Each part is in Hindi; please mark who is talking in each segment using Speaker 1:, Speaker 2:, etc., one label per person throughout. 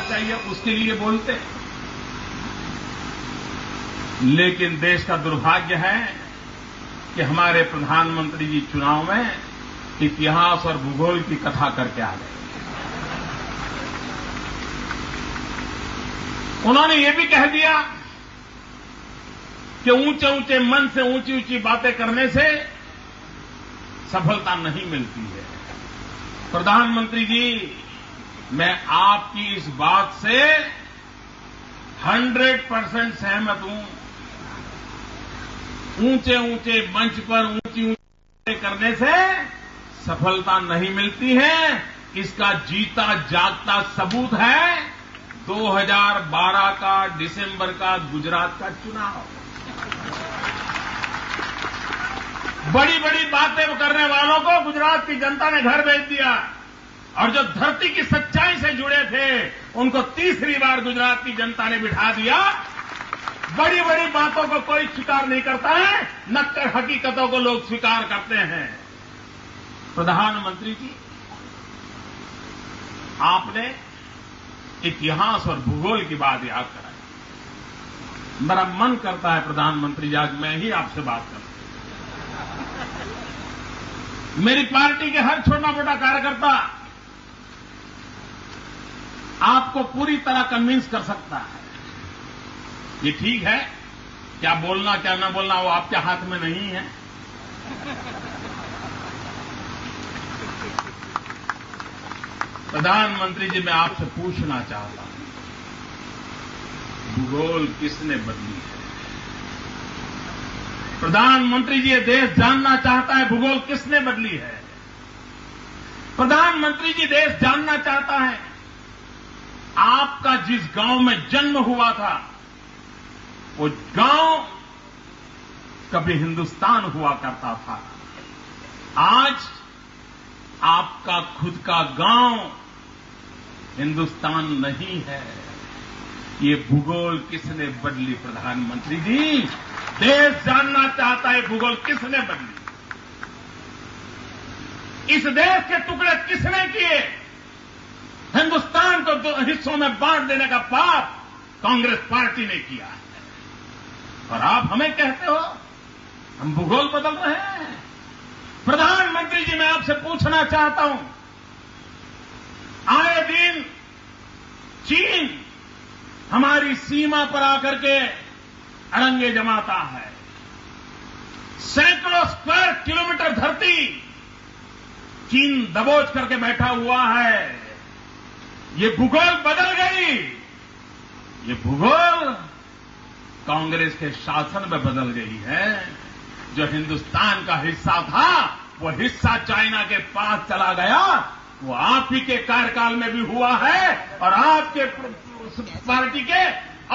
Speaker 1: चाहिए उसके लिए बोलते हैं। लेकिन देश का दुर्भाग्य है कि हमारे प्रधानमंत्री जी चुनाव में इतिहास और भूगोल की कथा करके आ गए। उन्होंने ये भी कह दिया कि ऊंचे ऊंचे मन से ऊंची ऊंची बातें करने से सफलता नहीं मिलती है। प्रधानमंत्री जी, मैं आपकी इस बात से 100% सहमत हूं। ऊंचे ऊंचे मंच पर ऊंची ऊंची बातें करने से सफलता नहीं मिलती है। इसका जीता जागता सबूत है 2012 का दिसंबर का गुजरात का चुनाव। बड़ी बड़ी बातें करने वालों को गुजरात की जनता ने घर भेज दिया और जो धरती की सच्चाई से जुड़े थे उनको तीसरी बार गुजरात की जनता ने बिठा दिया। बड़ी बड़ी बातों को कोई स्वीकार नहीं करता है, नक्कर हकीकतों को लोग स्वीकार करते हैं। प्रधानमंत्री जी, आपने इतिहास और भूगोल की बात याद कराई। मेरा मन करता है प्रधानमंत्री जी, आज मैं ही आपसे बात करूं। मेरी पार्टी के हर छोटा मोटा कार्यकर्ता आपको पूरी तरह कन्विंस कर सकता है। ये ठीक है, क्या बोलना क्या न बोलना वो आपके हाथ में नहीं है। प्रधानमंत्री जी, मैं आपसे पूछना चाहता हूं, भूगोल किसने बदली है? प्रधानमंत्री जी, ये देश जानना चाहता है भूगोल किसने बदली है। प्रधानमंत्री जी, देश जानना चाहता है आपका जिस गांव में जन्म हुआ था वो गांव कभी हिंदुस्तान हुआ करता था। आज आपका खुद का गांव हिंदुस्तान नहीं है। ये भूगोल किसने बदली? प्रधानमंत्री जी, देश जानना चाहता है भूगोल किसने बदली। इस देश के टुकड़े किसने किए? हिंदुस्तान को दो हिस्सों में बांट देने का पाप कांग्रेस पार्टी ने किया है। और आप हमें कहते हो हम भूगोल बदल रहे हैं। प्रधानमंत्री जी, मैं आपसे पूछना चाहता हूं, आए दिन चीन हमारी सीमा पर आकर के अड़ंगे जमाता है। सैकड़ों स्क्वायर किलोमीटर धरती चीन दबोच करके बैठा हुआ है। ये भूगोल बदल गई। ये भूगोल कांग्रेस के शासन में बदल गई है। जो हिंदुस्तान का हिस्सा था वो हिस्सा चाइना के पास चला गया। वो आप ही के कार्यकाल में भी हुआ है और आपके पार्टी के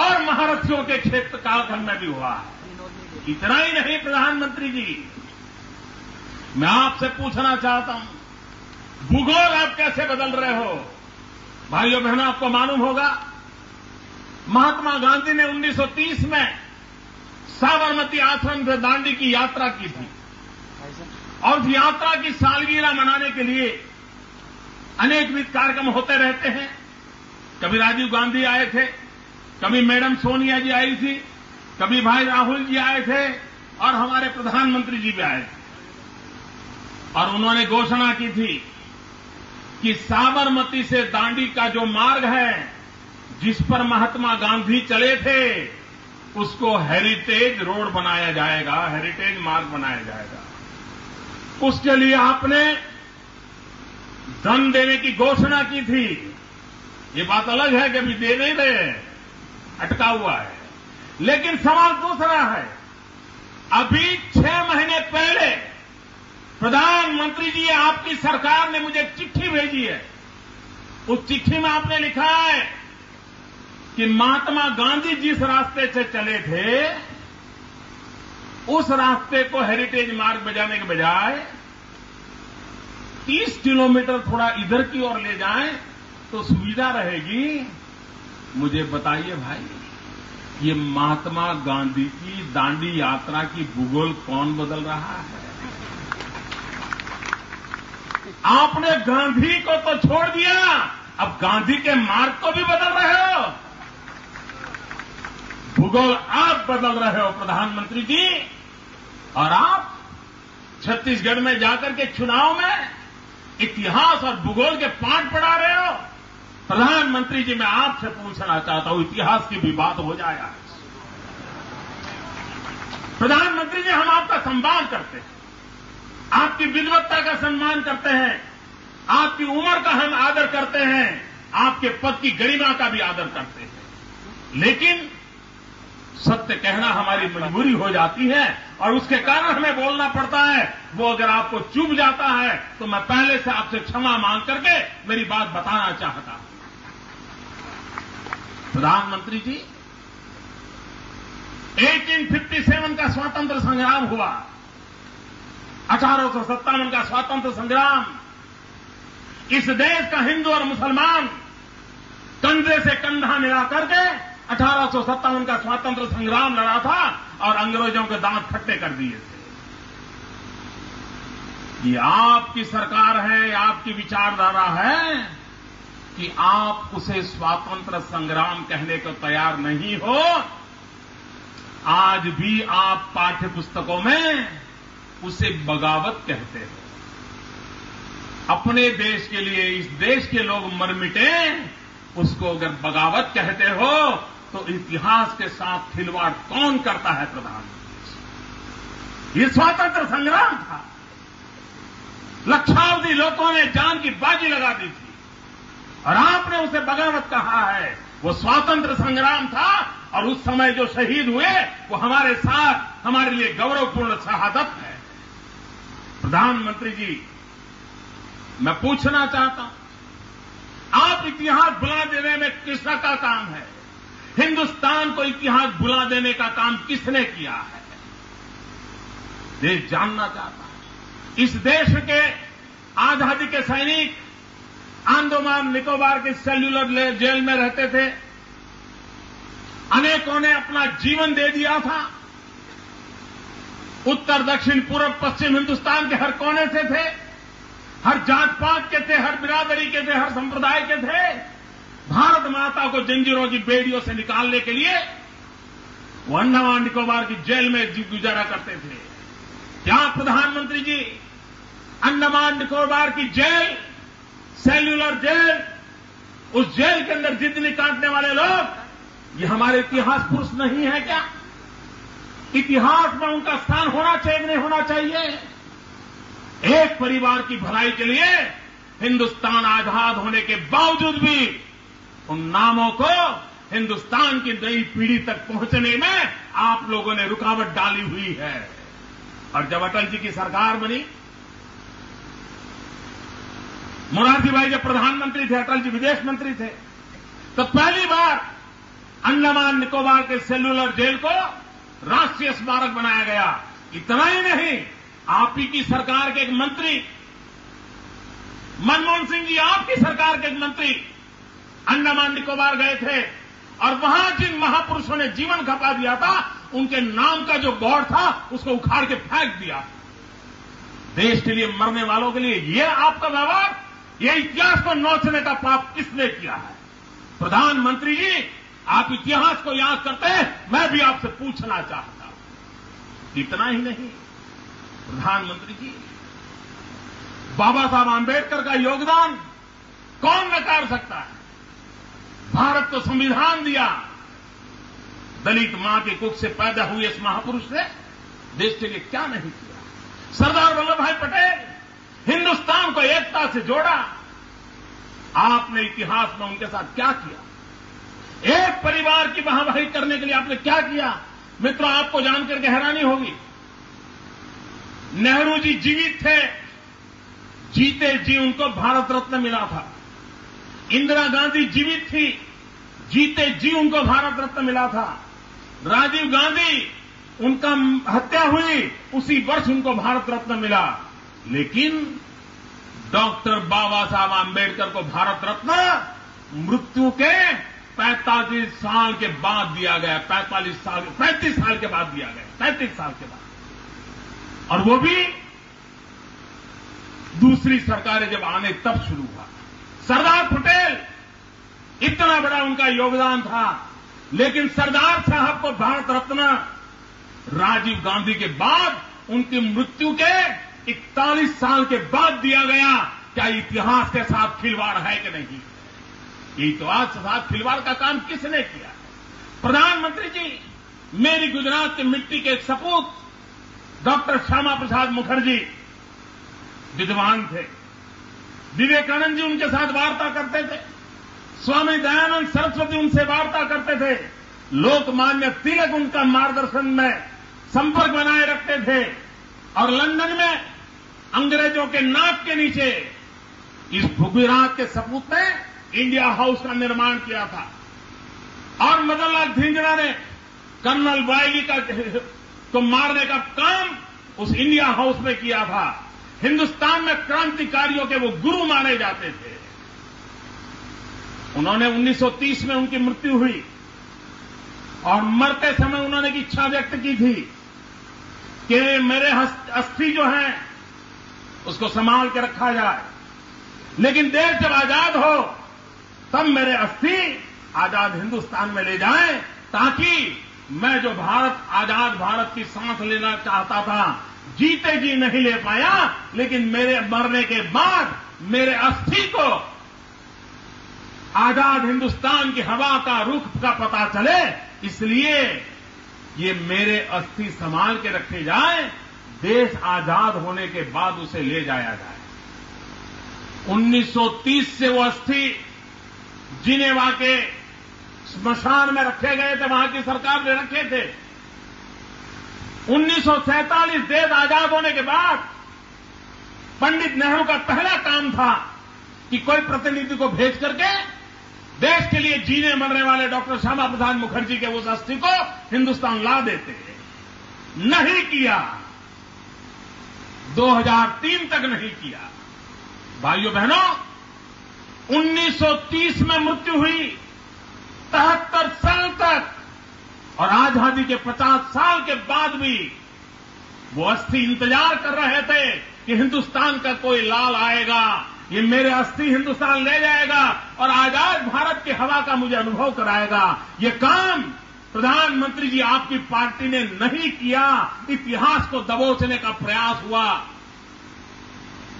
Speaker 1: और महारथियों के क्षेत्र कालखंड में भी हुआ है। इतना ही नहीं प्रधानमंत्री जी, मैं आपसे पूछना चाहता हूं, भूगोल आप कैसे बदल रहे हो? भाइयों बहनों, आपको मालूम होगा महात्मा गांधी ने 1930 में साबरमती आश्रम से दांडी की यात्रा की थी और उस यात्रा की सालगिरह मनाने के लिए अनेकविध कार्यक्रम होते रहते हैं। कभी राजीव गांधी आए थे, कभी मैडम सोनिया जी आई थी, कभी भाई राहुल जी आए थे और हमारे प्रधानमंत्री जी भी आए थे। और उन्होंने घोषणा की थी कि साबरमती से दांडी का जो मार्ग है जिस पर महात्मा गांधी चले थे उसको हेरिटेज रोड बनाया जाएगा, हेरिटेज मार्ग बनाया जाएगा। उसके लिए आपने धन देने की घोषणा की थी। ये बात अलग है कि अभी दे नहीं रहे, अटका हुआ है। लेकिन सवाल दूसरा है, अभी 6 महीने पहले प्रधानमंत्री जी, आपकी सरकार ने मुझे एक चिट्ठी भेजी है। उस चिट्ठी में आपने लिखा है कि महात्मा गांधी जिस रास्ते से चले थे उस रास्ते को हेरिटेज मार्ग बजाने के बजाय 30 किलोमीटर थोड़ा इधर की ओर ले जाएं तो सुविधा रहेगी। मुझे बताइए भाई, ये महात्मा गांधी की दांडी यात्रा की भूगोल कौन बदल रहा है? आपने गांधी को तो छोड़ दिया, अब गांधी के मार्ग को भी बदल रहे हो। भूगोल आप बदल रहे हो प्रधानमंत्री जी, और आप छत्तीसगढ़ में जाकर के चुनाव में इतिहास और भूगोल के पाठ पढ़ा रहे हो। प्रधानमंत्री जी, मैं आपसे पूछना चाहता हूं, इतिहास की भी बात हो जाए आज। प्रधानमंत्री जी, हम आपका सम्मान करते हैं, आपकी विद्वत्ता का सम्मान करते हैं, आपकी उम्र का हम आदर करते हैं, आपके पद की गरिमा का भी आदर करते हैं, लेकिन सत्य कहना हमारी मजबूरी हो जाती है और उसके कारण हमें बोलना पड़ता है। वो अगर आपको चुभ जाता है तो मैं पहले से आपसे क्षमा मांग करके मेरी बात बताना चाहता हूं। प्रधानमंत्री जी, 1857 का स्वतंत्र संग्राम हुआ, 1857 का स्वतंत्र संग्राम, इस देश का हिंदू और मुसलमान कंधे से कंधा मिला करके 1857 का स्वतंत्र संग्राम लड़ा था और अंग्रेजों के दांत खट्टे कर दिए थे। ये आपकी सरकार है, आपकी विचारधारा है कि आप उसे स्वतंत्र संग्राम कहने को तैयार नहीं हो। आज भी आप पाठ्य पुस्तकों में उसे बगावत कहते हो। अपने देश के लिए इस देश के लोग मर मिटे, उसको अगर बगावत कहते हो तो इतिहास के साथ खिलवाड़ कौन करता है प्रधानमंत्री? ये स्वतंत्र संग्राम था, लक्षावधि लोगों ने जान की बाजी लगा दी थी और आपने उसे बगावत कहा है। वो स्वतंत्र संग्राम था और उस समय जो शहीद हुए वो हमारे साथ, हमारे लिए गौरवपूर्ण शहादत है। प्रधानमंत्री जी, मैं पूछना चाहता हूं, आप इतिहास भुला देने में किसका काम है? हिंदुस्तान को इतिहास भुला देने का काम किसने किया है? देश जानना चाहता है। इस देश के आजादी के सैनिक अंडमान निकोबार के सेल्युलर जेल में रहते थे, अनेकों ने अपना जीवन दे दिया था। उत्तर दक्षिण पूर्व पश्चिम हिंदुस्तान के हर कोने से थे, हर जात पात के थे, हर बिरादरी के थे, हर संप्रदाय के थे। भारत माता को जंजीरों की बेड़ियों से निकालने के लिए वो अंडमान निकोबार की जेल में गुजारा करते थे। क्या प्रधानमंत्री जी, अंडमान निकोबार की जेल, सेल्युलर जेल, उस जेल के अंदर जिंदगी काटने वाले लोग, ये हमारे इतिहास पुरुष नहीं है क्या? इतिहास में उनका स्थान होना चाहिए, नहीं होना चाहिए? एक परिवार की भलाई के लिए हिंदुस्तान आजाद होने के बावजूद भी उन नामों को हिंदुस्तान की नई पीढ़ी तक पहुंचने में आप लोगों ने रुकावट डाली हुई है। और जब अटल जी की सरकार बनी, मोरारजी भाई जब प्रधानमंत्री थे, अटल जी विदेश मंत्री थे, तो पहली बार अंडमान निकोबार के सेल्युलर जेल को राष्ट्रीय स्मारक बनाया गया। इतना ही नहीं, आप ही की सरकार के एक मंत्री, मनमोहन सिंह जी, आपकी सरकार के एक मंत्री अंडमान निकोबार गए थे और वहां जिन महापुरुषों ने जीवन खपा दिया था, उनके नाम का जो बोर्ड था उसको उखाड़ के फेंक दिया। देश के लिए मरने वालों के लिए ये आपका व्यवहार, ये इतिहास को नोचने का पाप किसने किया है? प्रधानमंत्री जी, आप इतिहास को याद करते हैं, मैं भी आपसे पूछना चाहता हूं। इतना ही नहीं, प्रधानमंत्री जी, बाबा साहब आंबेडकर का योगदान कौन नकार सकता है? भारत को संविधान दिया, दलित मां के कुख से पैदा हुए इस महापुरुष ने देश के लिए क्या नहीं किया? सरदार वल्लभ भाई पटेल, हिंदुस्तान को एकता से जोड़ा। आपने इतिहास में उनके साथ क्या किया? एक परिवार की वाहवाही करने के लिए आपने क्या किया? मित्रों, आपको जानकर के हैरानी होगी, नेहरू जी जीवित थे, जीते जी उनको भारत रत्न मिला था। इंदिरा गांधी जीवित थी, जीते जी उनको भारत रत्न मिला था। राजीव गांधी, उनका हत्या हुई, उसी वर्ष उनको भारत रत्न मिला। लेकिन डॉक्टर बाबा साहब आंबेडकर को भारत रत्न मृत्यु के 45 साल के बाद दिया गया। 35 साल के बाद दिया गया, 35 साल के बाद, और वो भी दूसरी सरकारें जब आने तब शुरू हुआ। सरदार पटेल इतना बड़ा उनका योगदान था। लेकिन सरदार साहब को भारत रत्न राजीव गांधी के बाद उनकी मृत्यु के 41 साल के बाद दिया गया। क्या इतिहास के साथ खिलवाड़ है कि नहीं? इतिहास के साथ खिलवाड़ का काम किसने किया? प्रधानमंत्री जी, मेरी गुजरात की मिट्टी के एक सपूत डॉक्टर श्यामा प्रसाद मुखर्जी विद्वान थे। विवेकानंद जी उनके साथ वार्ता करते थे। स्वामी दयानंद सरस्वती उनसे वार्ता करते थे। लोकमान्य तिलक उनका मार्गदर्शन में संपर्क बनाए रखते थे। और लंदन में अंग्रेजों के नाक के नीचे इस गुजरात के सपूत ने इंडिया हाउस का निर्माण किया था। और मदन लाल धिंजरा ने कर्नल वायली को मारने का काम उस इंडिया हाउस में किया था। हिंदुस्तान में क्रांतिकारियों के वो गुरु माने जाते थे। उन्होंने 1930 में उनकी मृत्यु हुई और मरते समय उन्होंने एक इच्छा व्यक्त की थी कि मेरे अस्थि जो है उसको संभाल के रखा जाए, लेकिन देश जब आजाद हो तब मेरे अस्थि आजाद हिंदुस्तान में ले जाएं, ताकि मैं जो आजाद भारत की सांस लेना चाहता था, जीते जी नहीं ले पाया, लेकिन मेरे मरने के बाद मेरे अस्थि को आजाद हिंदुस्तान की हवा का रुख का पता चले, इसलिए ये मेरे अस्थि संभाल के रखे जाए, देश आजाद होने के बाद उसे ले जाया जाए। 1930 से वो अस्थि जिनेवा के स्मशान में रखे गए थे, वहां की सरकार ने रखे थे। 1947 देश आजाद होने के बाद पंडित नेहरू का पहला काम था कि कोई प्रतिनिधि को भेज करके देश के लिए जीने मरने वाले डॉक्टर श्यामा प्रसाद मुखर्जी के उस अस्थि को हिंदुस्तान ला देते। नहीं किया, 2003 तक नहीं किया। भाइयों बहनों, 1930 में मृत्यु हुई, 73 साल तक, और आजादी के 50 साल के बाद भी वो अस्थि इंतजार कर रहे थे कि हिंदुस्तान का कोई लाल आएगा, ये मेरे अस्थि हिंदुस्तान ले जाएगा और आजाद भारत की हवा का मुझे अनुभव कराएगा। ये काम प्रधानमंत्री जी आपकी पार्टी ने नहीं किया। इतिहास को दबोचने का प्रयास हुआ।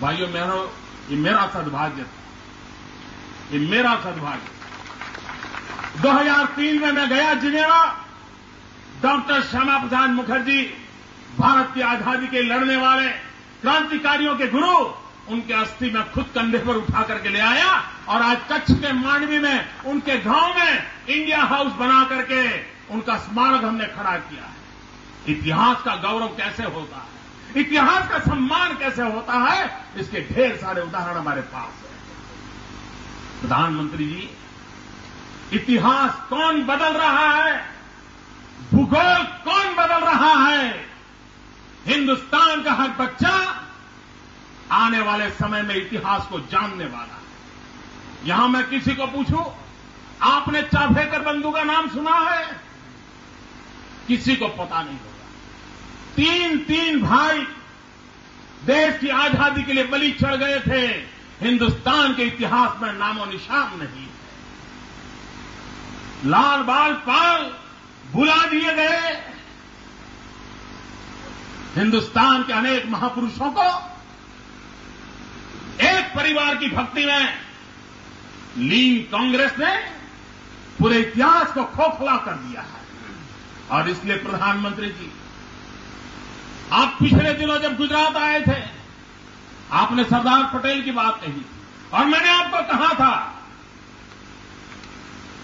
Speaker 1: भाइयों बहनों, ये मेरा सद्भाग्य था, ये मेरा सद्भाग्य। 2003 में मैं गया जिनेवा। डॉक्टर श्यामा प्रसाद मुखर्जी भारत की आजादी के लड़ने वाले क्रांतिकारियों के गुरु, उनके अस्थि में खुद कंधे पर उठा करके ले आया और आज कच्छ के मांडवी में उनके गांव में इंडिया हाउस बना करके उनका स्मारक हमने खड़ा किया है। इतिहास का गौरव कैसे होता है, इतिहास का सम्मान कैसे होता है, इसके ढेर सारे उदाहरण हमारे पास है। प्रधानमंत्री जी, इतिहास कौन बदल रहा है, भूगोल कौन बदल रहा है? हिंदुस्तान का हर बच्चा आने वाले समय में इतिहास को जानने वाला है। यहां मैं किसी को पूछूं, आपने चाभेकर बंधु का नाम सुना है? किसी को पता नहीं होगा। 3 भाई देश की आजादी के लिए बलि चढ़ गए थे। हिंदुस्तान के इतिहास में नामो निशान नहीं है। लाल बाल पाल भुला दिए गए। हिंदुस्तान के अनेक महापुरुषों को एक परिवार की भक्ति में लीग कांग्रेस ने पूरे इतिहास को खोखला कर दिया है। और इसलिए प्रधानमंत्री जी, आप पिछले दिनों जब गुजरात आए थे, आपने सरदार पटेल की बात कही और मैंने आपको कहा था,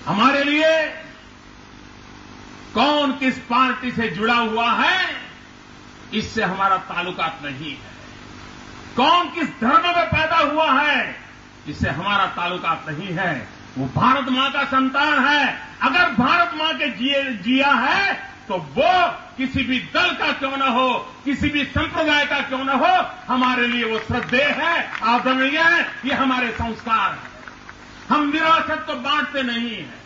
Speaker 1: हमारे लिए कौन किस पार्टी से जुड़ा हुआ है, इससे हमारा ताल्लुकात नहीं है। कौन किस धर्म में पैदा हुआ है, इससे हमारा ताल्लुकात नहीं है। वो भारत मां का संतान है। अगर भारत मां के जिया है तो वो किसी भी दल का क्यों न हो, किसी भी संप्रदाय का क्यों न हो, हमारे लिए वो श्रद्धेय है, आदरणीय है। ये हमारे संस्कार है। हम विरासत को बांटते नहीं है,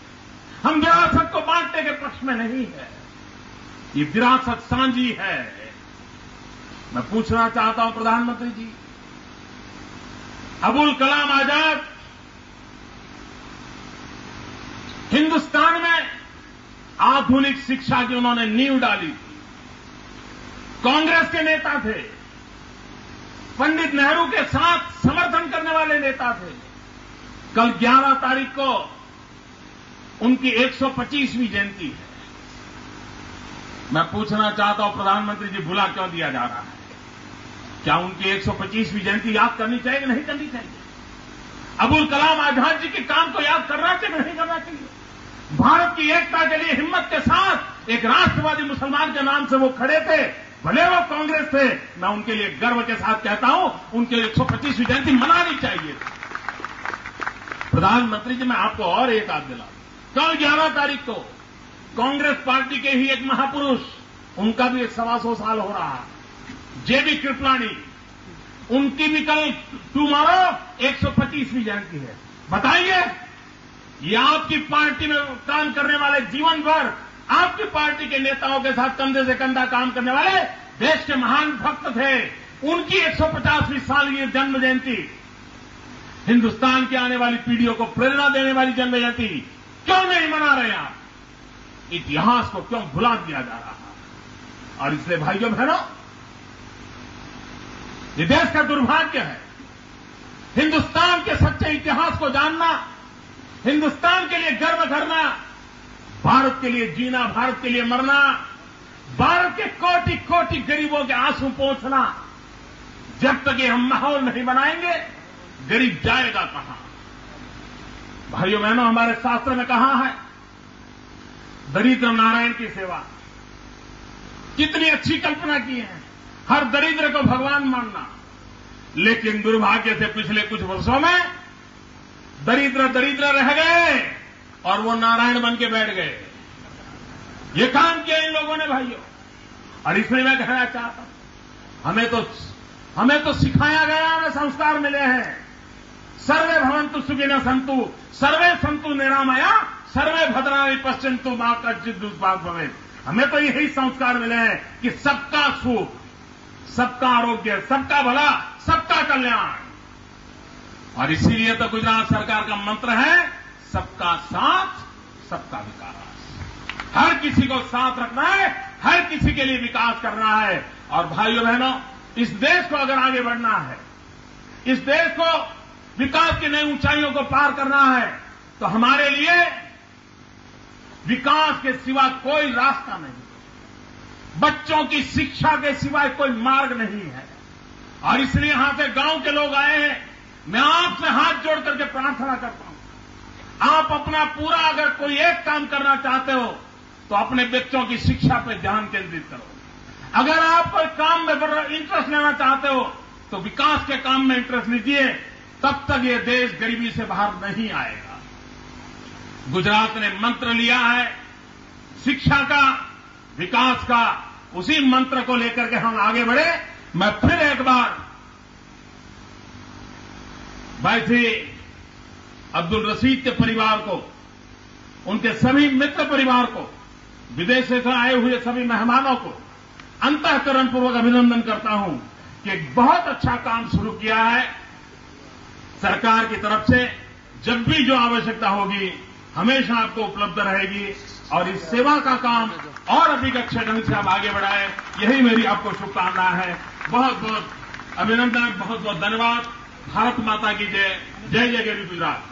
Speaker 1: हम विरासत को बांटने के पक्ष में नहीं है। ये विरासत साझी है। मैं पूछना चाहता हूं प्रधानमंत्री जी, अबुल कलाम आजाद हिंदुस्तान में आधुनिक शिक्षा की उन्होंने नींव डाली थी। कांग्रेस के नेता थे, पंडित नेहरू के साथ समर्थन करने वाले नेता थे। कल 11 तारीख को उनकी 125वीं जयंती है। मैं पूछना चाहता हूं, प्रधानमंत्री जी, भुला क्यों दिया जा रहा है? क्या उनकी 125वीं जयंती याद करनी चाहिए कि नहीं करनी चाहिए? अबुल कलाम आजाद जी के काम को याद करना चाहिए कि नहीं करना चाहिए? भारत की एकता के लिए हिम्मत के साथ एक राष्ट्रवादी मुसलमान के नाम से वो खड़े थे, भले वो कांग्रेस थे। मैं उनके लिए गर्व के साथ कहता हूं, उनके 125वीं जयंती मनानी चाहिए। प्रधानमंत्री जी, मैं आपको और एक याद दिला दूं। कल 11 तारीख को कांग्रेस पार्टी के ही एक महापुरुष, उनका भी 125 साल हो रहा है, जेबी कृपलानी, उनकी भी कल टुमारो 125वीं जयंती है। बताइए, ये आपकी पार्टी में काम करने वाले, जीवन भर आपकी पार्टी के नेताओं के साथ कंधे से कंधा काम करने वाले देश के महान भक्त थे, उनकी 150वीं साल की जन्म जयंती, हिंदुस्तान की आने वाली पीढ़ियों को प्रेरणा देने वाली जन्म जयंती क्यों नहीं मना रहे आप? इतिहास को क्यों भुला दिया जा रहा है? और इसलिए भाइयों बहनों, ये देश का दुर्भाग्य है। हिंदुस्तान के सच्चे इतिहास को जानना, हिंदुस्तान के लिए गर्व करना, भारत के लिए जीना, भारत के लिए मरना, भारत के कोटि कोटि गरीबों के आंसू पोंछना, जब तक ये हम माहौल नहीं बनाएंगे, गरीब जाएगा कहां? भाइयों बहनों, हमारे शास्त्र में कहा है, दरिद्र नारायण की सेवा। कितनी अच्छी कल्पना की है, हर दरिद्र को भगवान मानना। लेकिन दुर्भाग्य से पिछले कुछ वर्षों में दरिद्र दरिद्र रह गए और वो नारायण बन के बैठ गए। ये काम किया इन लोगों ने भाइयों। और इसमें मैं कहना चाहता हूं, हमें तो सिखाया गया, हमें संस्कार मिले हैं, सर्वे भवन्तु सुखिनः सन्तु, सर्वे सन्तु निरामया, सर्वे भद्राणि पश्यन्तु मा कश्चित् दुष्भाग् भवेत्। हमें तो यही संस्कार मिले हैं कि सबका सुख, सबका आरोग्य, सबका भला, सबका कल्याण। और इसीलिए तो गुजरात सरकार का मंत्र है, सबका साथ, सबका विकास। हर किसी को साथ रखना है, हर किसी के लिए विकास करना है। और भाइयों बहनों, इस देश को अगर आगे बढ़ना है, इस देश को विकास की नई ऊंचाइयों को पार करना है, तो हमारे लिए विकास के सिवा कोई रास्ता नहीं, बच्चों की शिक्षा के सिवाय कोई मार्ग नहीं है। और इसलिए यहां से गांव के लोग आए हैं, मैं आपसे हाथ जोड़ करके प्रार्थना करता हूं, आप अपना पूरा अगर कोई एक काम करना चाहते हो तो अपने बच्चों की शिक्षा पर ध्यान केंद्रित करो। अगर आप कोई काम में इंटरेस्ट लेना चाहते हो तो विकास के काम में इंटरेस्ट लीजिए, तब तक ये देश गरीबी से बाहर नहीं आएगा। गुजरात ने मंत्र लिया है शिक्षा का, विकास का, उसी मंत्र को लेकर के हम आगे बढ़े। मैं फिर एक बार भाई श्री अब्दुल रशीद के परिवार को, उनके सभी मित्र परिवार को, विदेश से आए हुए सभी मेहमानों को अंतःकरणपूर्वक अभिनंदन करता हूं कि एक बहुत अच्छा काम शुरू किया है सरकार की तरफ से। जब भी जो आवश्यकता होगी हमेशा आपको उपलब्ध रहेगी और इस सेवा का काम और अधिक अच्छे ढंग से आप आगे बढ़ाएं, यही मेरी आपको शुभकामना है। बहुत बहुत अभिनंदन, बहुत बहुत धन्यवाद। भारत माता की जय। जय जय गरीब गुजरात।